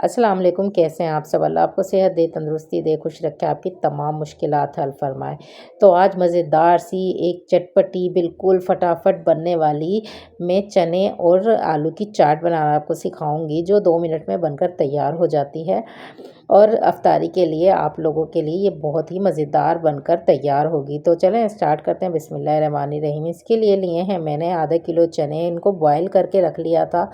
अस्सलाम वालेकुम, कैसे हैं आप सब? अल्लाह आपको सेहत दे, तंदुरुस्ती दे, खुश रखे, आपकी तमाम मुश्किलात हल फरमाए। तो आज मज़ेदार सी एक चटपटी बिल्कुल फटाफट बनने वाली मैं चने और आलू की चाट बनाना आपको सिखाऊंगी, जो 2 मिनट में बनकर तैयार हो जाती है। और अफ्तारी के लिए आप लोगों के लिए ये बहुत ही मज़ेदार बनकर तैयार होगी। तो चलें स्टार्ट करते हैं। बिस्मिल्लाहिर्रहमानिर्रहीम। इसके लिए लिए हैं मैंने आधा किलो चने, इनको बॉयल करके रख लिया था।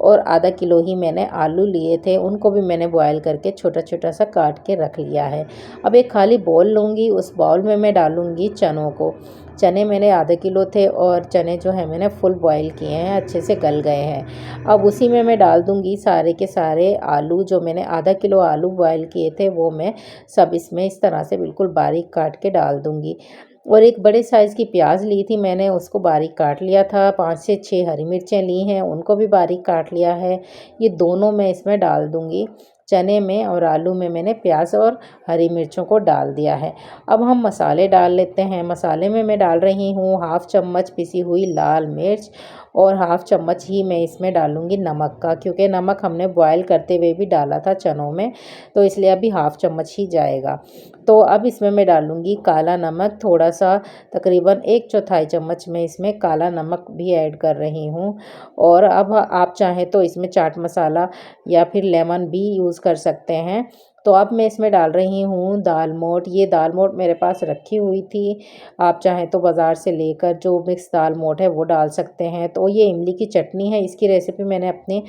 और आधा किलो ही मैंने आलू लिए थे, उनको भी मैंने बॉयल करके छोटा छोटा सा काट के रख लिया है। अब एक खाली बाउल लूँगी, उस बाउल में मैं डालूँगी चनों को। चने मैंने आधा किलो थे और चने जो है मैंने फुल बॉयल किए हैं, अच्छे से गल गए हैं। अब उसी में मैं डाल दूँगी सारे के सारे आलू, जो मैंने आधा किलो आलू बॉयल किए थे वो मैं सब इसमें इस तरह से बिल्कुल बारीक काट के डाल दूँगी। और एक बड़े साइज़ की प्याज ली थी मैंने, उसको बारीक काट लिया था। 5 से 6 हरी मिर्चें ली हैं, उनको भी बारीक काट लिया है। ये दोनों मैं इसमें डाल दूँगी। चने में और आलू में मैंने प्याज और हरी मिर्चों को डाल दिया है। अब हम मसाले डाल लेते हैं। मसाले में मैं डाल रही हूँ हाफ़ चम्मच पिसी हुई लाल मिर्च, और हाफ़ चम्मच ही मैं इसमें डालूँगी नमक का, क्योंकि नमक हमने बॉयल करते हुए भी डाला था चनों में, तो इसलिए अभी हाफ़ चम्मच ही जाएगा। तो अब इसमें मैं डालूँगी काला नमक थोड़ा सा, तकरीबन 1/4 चम्मच मैं इसमें काला नमक भी ऐड कर रही हूँ। और अब आप चाहें तो इसमें चाट मसाला या फिर लेमन भी यूज़ कर सकते हैं। तो अब मैं इसमें डाल रही हूँ दाल मोठ। ये दाल मोठ मेरे पास रखी हुई थी, आप चाहें तो बाज़ार से लेकर जो मिक्स दाल मोठ है वो डाल सकते हैं। तो ये इमली की चटनी है, इसकी रेसिपी मैंने अपने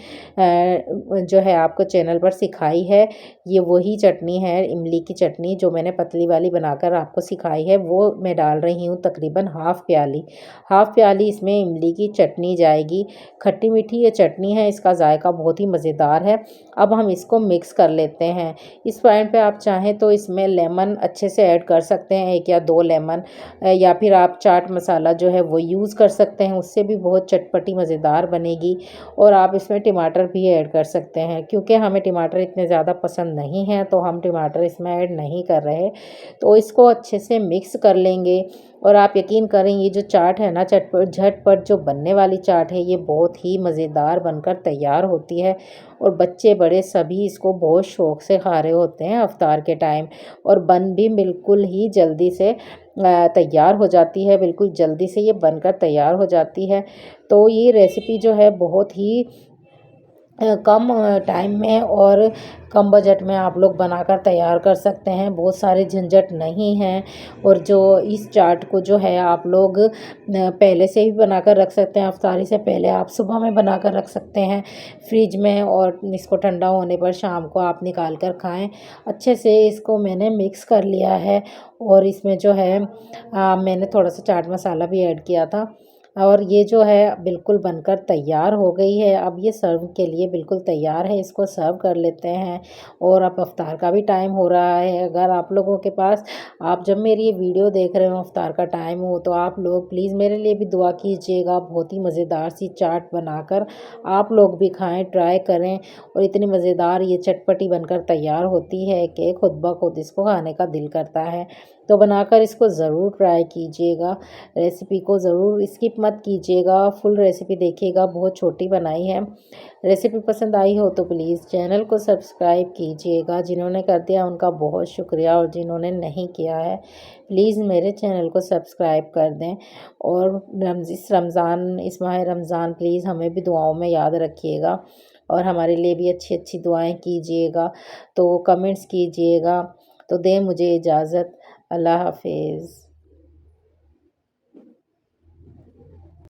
जो है आपको चैनल पर सिखाई है। ये वही चटनी है, इमली की चटनी, जो मैंने पतली वाली बनाकर आपको सिखाई है, वो मैं डाल रही हूँ तकरीबन हाफ़ प्याली। हाफ़ प्याली इसमें इमली की चटनी जाएगी। खट्टी मीठी ये चटनी है, इसका जायका बहुत ही मज़ेदार है। अब हम इसको मिक्स कर लेते हैं। इस पॉइंट पे आप चाहें तो इसमें लेमन अच्छे से ऐड कर सकते हैं, 1 या 2 लेमन, या फिर आप चाट मसाला जो है वो यूज़ कर सकते हैं, उससे भी बहुत चटपटी मज़ेदार बनेगी। और आप इसमें टमाटर भी ऐड कर सकते हैं, क्योंकि हमें टमाटर इतने ज़्यादा पसंद नहीं हैं तो हम टमाटर इसमें ऐड नहीं कर रहे। तो इसको अच्छे से मिक्स कर लेंगे। और आप यकीन करें, ये जो चाट है ना, चटपट झटपट जो बनने वाली चाट है, ये बहुत ही मज़ेदार बनकर तैयार होती है। और बच्चे बड़े सभी इसको बहुत शौक़ से खा रहे होते हैं इफ्तार के टाइम। और बन भी बिल्कुल ही जल्दी से तैयार हो जाती है, बिल्कुल जल्दी से ये बनकर तैयार हो जाती है। तो ये रेसिपी जो है बहुत ही कम टाइम में और कम बजट में आप लोग बनाकर तैयार कर सकते हैं, बहुत सारे झंझट नहीं हैं। और जो इस चाट को जो है आप लोग पहले से ही बनाकर रख सकते हैं, इफ्तारी से पहले आप सुबह में बनाकर रख सकते हैं फ्रिज में, और इसको ठंडा होने पर शाम को आप निकाल कर खाएँ। अच्छे से इसको मैंने मिक्स कर लिया है, और इसमें जो है मैंने थोड़ा सा चाट मसाला भी ऐड किया था। और ये जो है बिल्कुल बनकर तैयार हो गई है। अब ये सर्व के लिए बिल्कुल तैयार है, इसको सर्व कर लेते हैं। और अब इफ्तार का भी टाइम हो रहा है। अगर आप लोगों के पास, आप जब मेरी ये वीडियो देख रहे हो इफ्तार का टाइम हो, तो आप लोग प्लीज़ मेरे लिए भी दुआ कीजिएगा। बहुत ही मज़ेदार सी चाट बनाकर आप लोग भी खाएं, ट्राई करें। और इतनी मज़ेदार ये चटपटी बनकर तैयार होती है कि खुद ब खुद इसको खाने का दिल करता है। तो बनाकर इसको ज़रूर ट्राई कीजिएगा, रेसिपी को ज़रूर स्किप मत कीजिएगा, फुल रेसिपी देखिएगा, बहुत छोटी बनाई है। रेसिपी पसंद आई हो तो प्लीज़ चैनल को सब्सक्राइब कीजिएगा। जिन्होंने कर दिया उनका बहुत शुक्रिया, और जिन्होंने नहीं किया है प्लीज़ मेरे चैनल को सब्सक्राइब कर दें। और इस माह रमज़ान प्लीज़ हमें भी दुआओं में याद रखिएगा, और हमारे लिए भी अच्छी अच्छी दुआएं कीजिएगा। तो कमेंट्स कीजिएगा। तो दें मुझे इजाज़त। अल्लाह हाफिज़।